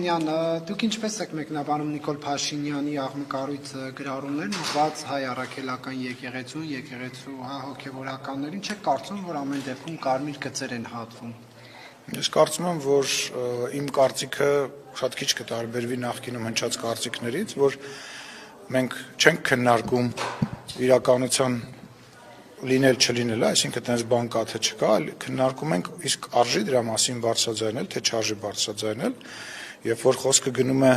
Փաշինյան, դուք ինչպես եք մեկնաբանում Նիկոլ Փաշինյանի աղմկառույց գրառումներն ուղղված հայ առաքելական եկեղեցու հոգևորականներին, չեք կարծում, որ ամեն դեպքում կարմիր գծեր են հատվում։ Ես կարծում եմ, որ իմ կարծիքը շատ քիչ կտարբերվի նախկինում հնչած կարծիքներից, որ մենք չենք քննարկում իրականության լինել չլինելը, այսինքն այդպես բան կա թե չկա, այլ քննարկում ենք իսկ արժի դրա մասին բարձրաձայնել, թե չարժի բարձրաձայնել, երբ որ խոսքը գնում է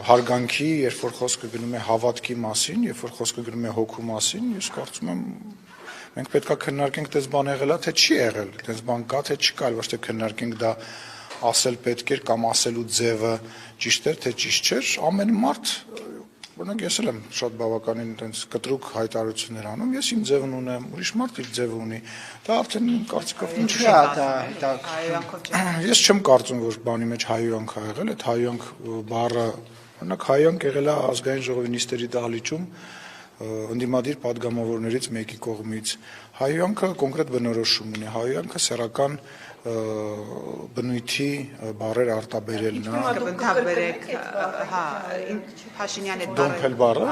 հարգանքի, երբ որ խոսքը գնում է հավատքի մասին, երբ որ խոսքը գնում է հոգու մասին, ես կարծում եմ մենք պետք է քննարկենք դες բան եղել է, թե չի եղել, դες բան կա, թե չկա, ոչ թե քննարկենք դա ասել պետք էր կամ ասելու ձևը ճիշտ էր, թե ճիշտ չէր, ամեն մարդ Օրինակ ես եմ շատ բավականին այդպես կտրուկ հայտարարություններ անում, ես իմ ձևն ունեմ, ուրիշ մարդ իր ձևը ունի։ Դա արդեն իմ կարծիքով ինչ է դա։ Ես չեմ կարծում, որ բանի մեջ հայոյանք ա եղել, այդ հայոյանք բառը, օրինակ հայոյանք եղել է ազգային ժողովի նիստերի դահլիճում ընդդիմադիր падգամավորներից մեկի կողմից։ Հայոյանքը կոնկրետ բնորոշում ունի, հայոյանքը սեռական բնույթի բառեր արտաբերելն է։ Կընդհանրեք, հա, Փաշինյանի բառը։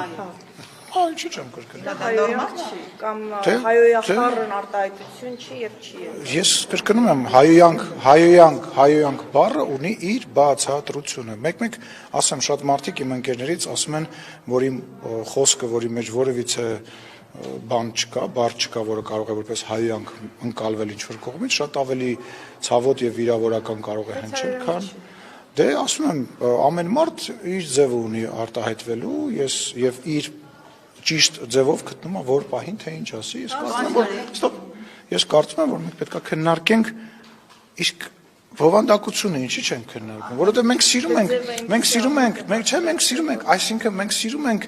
Հա, ինչի՞ չեմ կրկնում։ Դա նորմալ չի կամ հայոյախառն արտահայտություն չի եւ չի։ Ես կրկնում եմ, հայոյանք բառը ունի իր բացատրությունը։ Մեկ-մեկ ասեմ, շատ մարդիկ իմ ընկերներից ասում են, որ իմ խոսքը, որի մեջ որևիցե բան չկա, բառ չկա, որը կարող է որպես հայոյանք ընկալվել ինչ-որ կողմից, շատ ավելի ցավոտ եւ վիրավորական կարող է հնչել, քան դե ասում եմ, ամեն մարդ իր ձևը ունի արտահայտվելու, եւ իր ճիշտ ձևով գտնում է որ պահին թե ինչ ասի, ես կարծում եմ, որ մենք պետք է քննարկենք իսկ Բովանդակությունը ինչի չենք քննարկում, որովհետև մենք սիրում ենք, այսինքն մենք սիրում ենք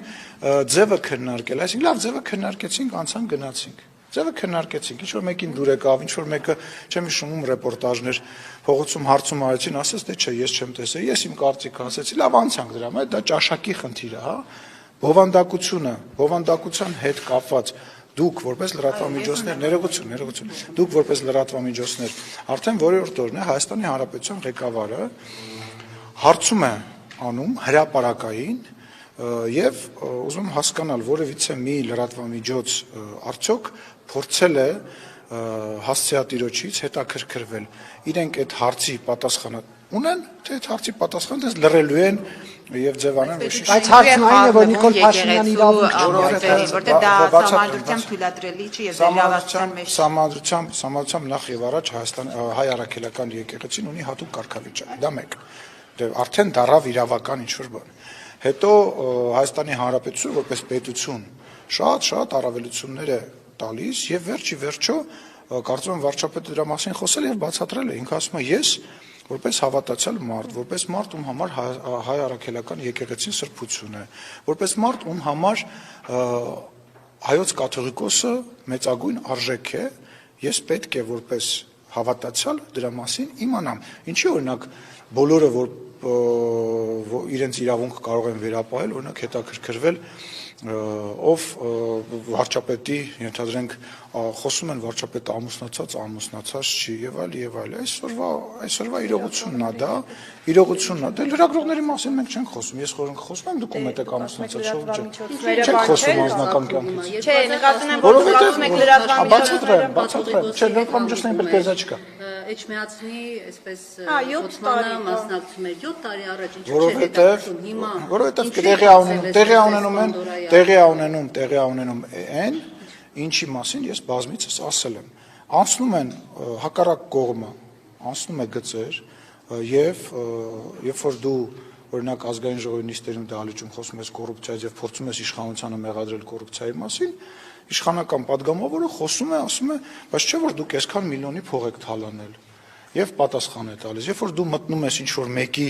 ձևը քննարկել, այսինքն լավ ձևը քննարկեցինք, անցանք գնացինք։ Ձևը քննարկեցինք, ինչ որ մեկին դուր եկավ, ինչ որ մեկը չեմ հիշում ռեպորտաժներ, փողոցում հարցում արեցին, ասես թե չէ, ես չեմ տեսել, ես իմ կարծիքը ասեցի, լավ անցանք դրա մեջ, դա ճաշակի խնդիր է, հա։ Բովանդակության հետ կապված դուք որպես լրատվամիջոցներ, ներողություն, դուք որպես լրատվամիջոցներ, արդեն որերորդ օրն է Հայաստանի Հանրապետության ղեկավարը հարցում է անում հրապարակային եւ ուզում հասկանալ որևիցե մի լրատվամիջոց արդյոք փորձել է հասցեատիրոջից հետաքրքրվել։ Իրենք այդ հարցի պատասխանը ունեն, թե այդ հարցի պատասխանը դες լռելու են եւ ձևանան ոչ Բայց հարցն այն է, որ Նիկոլ Փաշինյանի իրավունք որտեղ դա համադրությամբ թույլատրելի չի եւ դերավարության մեջ Համադրությամբ նախ եւ առաջ հայ առաքելական եկեղեցին ունի հատուկ կարգավիճակ, դա մեկ։ Դե արդեն դարավ իրավական ինչ-որ բան։ Հետո Հայաստանի Հանրապետությունը որպես պետություն շատ առավելություններ է տալիս եւ վերջի վերջո կարծում եմ վարչապետը դրա մասին խոսել եւ բացատրել է, ինքը ասում է ես որպես հավատացյալ մարդ, որպես մարդ ում համար հայ առաքելական եկեղեցին սրբություն է, որպես մարդ ում համար հայոց կաթողիկոսը մեծագույն արժեք է, ես պետք է որպես հավատացյալ դրա մասին իմանամ։ Ինչի օրինակ բոլորը որ իրենց իրավունք կարող են վերապահել, օրինակ հետաքրքրվել ով վարչապետի ենթադրենք խոսում են վարչապետը ամուսնացած չի եւ այլ այսօրվա իրողությունն է դա դե լրագրողների մասին մենք չենք խոսում ես խոսում եմ դուք ում եք ամուսնացած չեք խոսում անձնական կյանքից Չէ, նկատում եմ որ դուք ասում եք լրատվամիջոցները բացատրեմ չէ լրատվամիջոցներին պետք է դա չկա Էջմիածնի այսպես ոչմանը մասնակցում էր 7 տարի առաջ ինչ որովհետև տեղի ունենում են ինչի մասին ես բազմիցս ասել եմ անցնում են հակառակ կողմը անցնում է գծեր եւ երբ որ դու օրինակ ազգային ժողովի նիստերում դահլիճում խոսում ես կոռուպցիայից եւ փորձում ես իշխանությանը մեղադրել կոռուպցիայի մասին իշխանական падգամավորը խոսում է ասում է բայց չէ որ դուք այսքան միլիոնի փող եք թալանել եւ պատասխան է տալիս երբ որ դու մտնում ես ինչ որ մեկի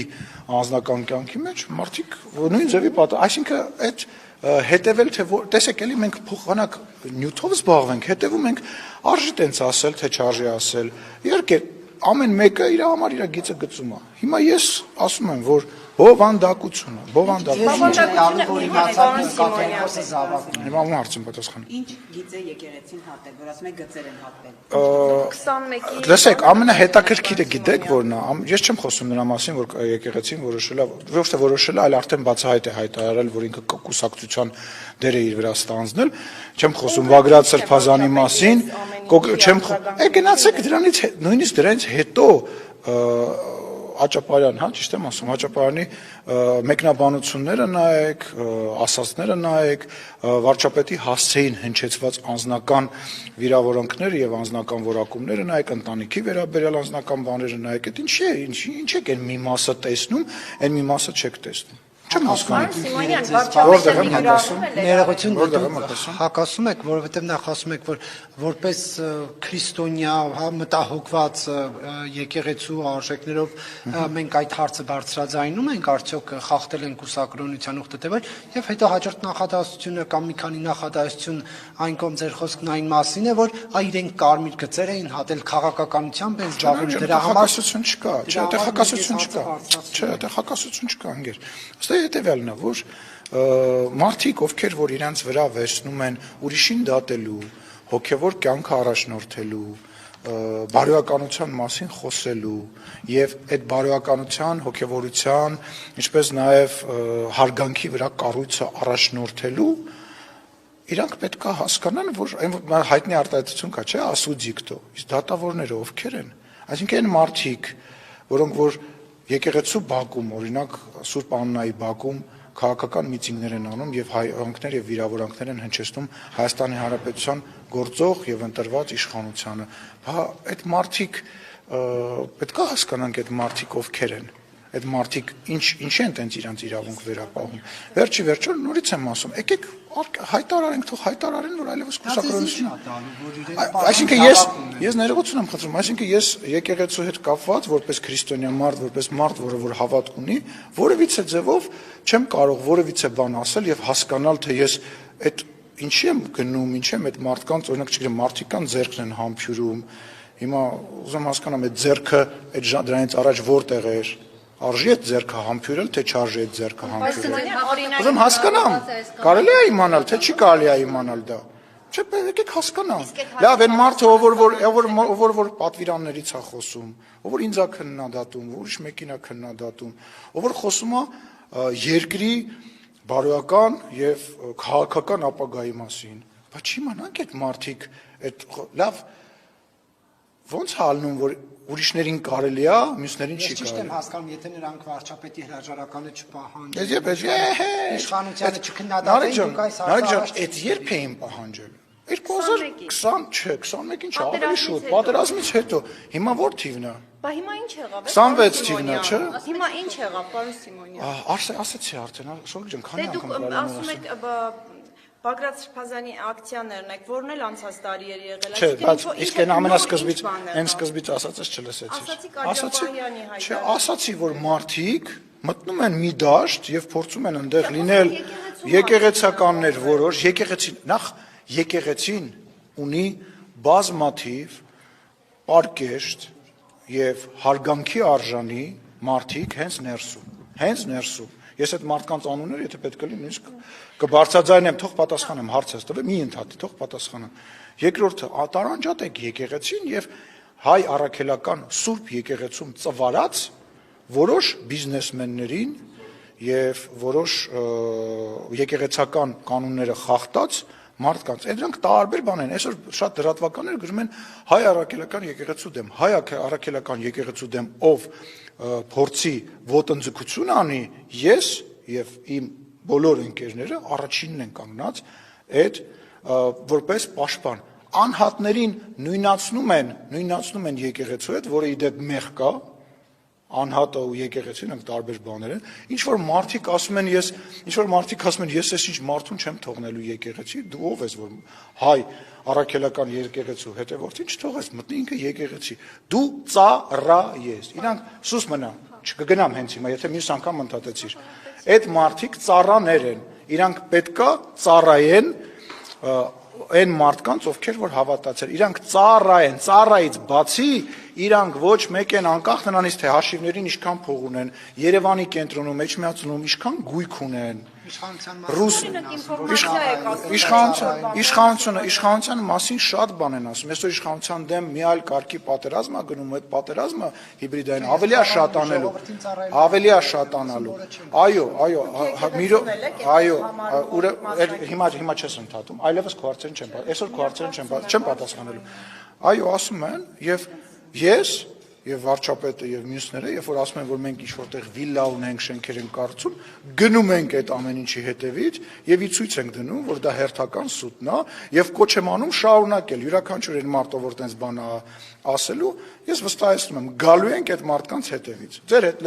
անձնական կյանքի մեջ մարդիկ նույն ձևի այսինքն այդ հետևել թե տեսեք էլի մենք փոխանակ նյութով զբաղվենք հետևում ենք արժի տենց ասել թե չարժի ասել իհարկե ամեն մեկը իր համար իր գիծը գծում է հիմա ես ասում եմ որ Բովանդակությունը։ Հիմա ում հարցին պատասխանը։ Ինչ գիծ է եկեղեցին հատել, որ ասում եք գծեր են հատվել։ 21-ի Լսեք, ամենահետաքրքիրը գիտեք որն է, ես չեմ խոսում նրա մասին, որ եկեղեցին որոշել է, ոչ թե որոշել է, այլ արդեն բացահայտ է հայտարարել, որ ինքը կուսակցության դեր է իր վրա ստանձնել, չեմ խոսում Վագրատ Սրբազանի մասին, չեմ խոսում, գնացեք դրանից, նույնիսկ դրանից հետո Աճապարյան, հա, ճիշտ եմ ասում, Աճապարյանի մեկնաբանությունները նայեք, ասածները նայեք, վարչապետի հասցեին հնչեցված անձնական վիրավորանքները եւ անձնական որակումները նայեք, ընտանիքի վերաբերյալ անձնական բաները նայեք, այդ ինչ եք այն մի մասը տեսնում, այն մի մասը չեք տեսնում։ Չեմ հասկանում։ Սիմոնյան, վարչապետը միգրացում է ներողություն, Որտեղ եմ դուք հակասում։ հակասում եք, որովհետև նախ ասում եք, որ որպես քրիստոնյա, հա, մտահոգված եկեղեցու արժեքներով մենք այդ հարցը բարձրաձայնում ենք, արդյոք խախտել են կուսակրոնության ուխտետևել, եւ հետո հաջորդ նախադասությունը կամ մի քանի նախադասություն այն կողմ ձեր խոսքն այն մասին է, որ իրենք կարմիր գծեր էին հատել քաղաքականությամբ են զբաղվում դրա համար հակասություն չկա, չէ, այդտեղ հակասություն չկա։ Չէ, այդտեղ հակասություն չկա, անգեր։ Ըստ հետևյալն է, որ մարդիկ, ովքեր որ իրանց վրա վերցնում են ուրիշին դատելու, հոգևոր կյանքը առաջնորդելու, բարոյականության մասին խոսելու եւ այդ բարոյականության, հոգևորության, ինչպես նաեւ հարգանքի վրա կառույցը առաջնորդելու, իրանք պետք է հասկանան, որ այն հայտնի արտահայտություն կա, չէ, ասուդիկտո, իսկ դատավորները ովքեր են, այսինքն այն մարդիկ, որոնք որ եկեղեցու բակում, օրինակ Սուրբ Աննայի բակում քաղաքական միտինգներ են անում եւ հայրանքներ եւ վիրավորանքներ են հնչեցնում Հայաստանի Հանրապետության գործող եւ ընտրված իշխանությանը։ Հա, այդ մարդիկ պետք է հասկանանք այդ մարդիկ ովքեր են։ Այդ մարդիկ ինչ են տենց իրանց իրավունք վերապահում։ Վերջի վերջո նորից եմ ասում, եկեք հայտարարենք, թող հայտարարեն, որ այլևս կուսակրոնություն։ Այսինքն ես ներողություն եմ խնդրում, այսինքն ես եկեղեցու հետ կապված, որպես քրիստոնյա մարդ, որպես մարդ, որը որ հավատ ունի, որևիցե ձևով չեմ կարող որևիցե բան ասել եւ հասկանալ, թե ես այդ ինչի եմ գնում, ինչ եմ այդ մարդկանց, օրինակ չգիտեմ, մարդիկան ձեռքն են համբյուրում։ Հիմա ուզում հասկանամ այդ ձեռքը այդ դրանից առաջ որտեղ էր։ Արժի այդ ձեռքը համբյուրել, թե չարժի այդ ձեռքը համբյուրել։ Ուզում հասկանամ, կարելի է իմանալ, թե չի կարելի է իմանալ դա։ Չէ, եկեք հասկանամ։ Լավ, այն մարդը, ով որ պատվիրաններից է խոսում, ով որ ինձ է քննադատում, ուրիշ մեկին է քննադատում, ով որ խոսում է երկրի բարոյական եւ քաղաքական ապագայի մասին։ Բայց չիմանանք այդ մարդիկ, այդ լավ ոնց հալնում, որ ուրիշներին կարելի է, մյուսներին չի Ճիշտ եմ կարելի։ հասկանում, եթե նրանք վարչապետի հրաժարականը չպահանջեն, Ես իշխանությանը չքննադատեն, դուք այս Նարեկ ջան, հարցը այդ երբ էին պահանջել։ 2020, չէ, 21-ին չէ, ավելի շուտ, պատերազմից հետո։ Հիմա որ թիվն է։ Բա հիմա ինչ եղավ։ 26 թիվն է, չէ։ Հիմա ինչ եղավ, պարոն Սիմոնյան։ Ասացի արդեն, Շորիկ ջան, քանի Դե դուք անգամ ասում եք Բագրատ Սրբազանի ակցիաներն եք, որն էլ անցած տարի էր եղել, Չէ, բայց ինչ իսկ այն ամենասկզբից, ինչ բան եղավ։ այն սկզբից ասածս չլսեցի։ Ասացիք Աջապահյանի հայտարարությունը։ Չէ, ասացի, որ մարդիկ մտնում են մի դաշտ եւ փորձում են այնտեղ լինել եկեղեցականներ որոշ, եկեղեցին, նախ եկեղեցին ունի բազմաթիվ պարկեշտ եւ հարգանքի արժանի մարդիկ հենց ներսում։ Ես այդ մարդկանց անունները, եթե պետք է լինի, նույնիսկ կբարձրաձայնեմ, թող պատասխանեմ, հարցս տվեք, մի ընդհատի, թող պատասխանեմ։ Երկրորդը, տարանջատեք եկեղեցին եւ հայ առաքելական Սուրբ եկեղեցում ծվարած որոշ բիզնեսմեններին եւ որոշ եկեղեցական կանոնները խախտած մարդկանց։ Դրանք տարբեր բան են։ Այսօր շատ դրատվականներ գրում են հայ առաքելական եկեղեցու դեմ, հայ առաքելական եկեղեցու դեմ, ով փորձի ոտնձգություն անի, ես եւ իմ բոլոր ընկերները առաջինն են կանգնած այդ որպես պաշտպան։ Անհատներին նույնացնում են եկեղեցու հետ, որը իդեպ մեղ կա, անհատը ու եկեղեցին են տարբեր բաներ են։ Ինչ որ մարդիկ ասում են ես ես ինչ մարդուն չեմ թողնելու եկեղեցի, դու ով ես որ հայ առաքելական եկեղեցու հետևորդին չթողես, մտնի ինքը եկեղեցի։ Դու ծառայես։ Իրանք սուս մնա, չկգնամ հենց հիմա, եթե մյուս անգամ ընդհատեցիր։ Այդ մարդիկ ծառաներ են։ Իրանք պետքա ծառայեն այն մարդկանց, ովքեր որ հավատացել, իրանք ծառայեն, ծառայից բացի իրանք ոչ մեկ են անկախ նրանից թե հաշիվներին ինչքան փող ունեն, Երևանի կենտրոնում մեջ միացնում ինչքան գույք ունեն։ Իշխանության մասին շատ բան են ասում։ Այսօր իշխանության դեմ մի այլ կարգի պատերազմ է գնում, այդ պատերազմը հիբրիդային ավելի է շատանալու։ Հիմա չես ընդհատում, այլևս քո հարցերին չեմ, այսօր քո հարցերին չեմ պատասխանելու։ Այո, ասում են, եւ ես եւ վարչապետը եւ մյուսները, երբ որ ասում են, որ մենք ինչ-որտեղ վիլլա ունենք, շենքեր ենք կառուցում, գնում ենք այդ ամեն ինչի հետևից եւ ի ցույց ենք դնում, որ դա հերթական սուտն է եւ կոչ եմ անում շարունակել յուրաքանչյուր այն մարդը, որ տենց բան ասելու, ես վստահեցնում եմ, գալու ենք այդ մարդկանց հետևից։ Ձեր հետ